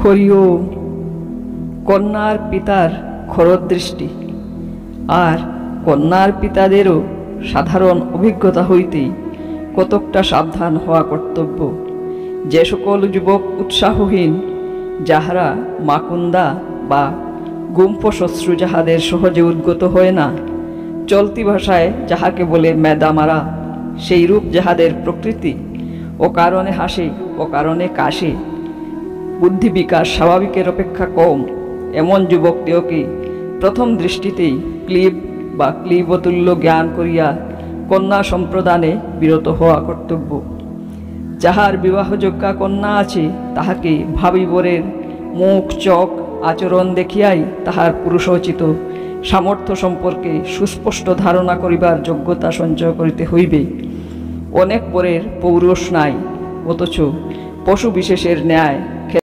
হরি ওম। কন্যার পিতার খরদৃষ্টি আর কন্যার পিতাদেরও সাধারণ অভিজ্ঞতা হইতেই কতকটা সাবধান হওয়া কর্তব্য। যে সকল যুবক উৎসাহহীন, যাহারা মাকুন্দা বা গুম্ফ শ্বশ্রু যাহাদের সহজে উদ্গত হয় না, চলতি ভাষায় যাহাকে বলে মেদা মারা, সেই রূপ যাহাদের প্রকৃতি, ও কারণে হাসে ও কারণে কাশে, বুদ্ধি বিকাশ স্বাভাবিকের অপেক্ষা কম, এমন যুবকটিওকে প্রথম দৃষ্টিতেই ক্লীব বা ক্লীবতুল্য জ্ঞান করিয়া কন্যা সম্প্রদানে বিরত হওয়া কর্তব্য। যাহার বিবাহযোগ্যা কন্যা আছে, তাহাকে ভাবী বরের মুখ চোখ আচরণ দেখিয়াই তাহার পুরুষোচিত সামর্থ্য সম্পর্কে সুস্পষ্ট ধারণা করিবার যোগ্যতা সঞ্চয় করিতে হইবে। অনেক পরের পৌরুষ নাই, অথচ পশু বিশেষের ন্যায়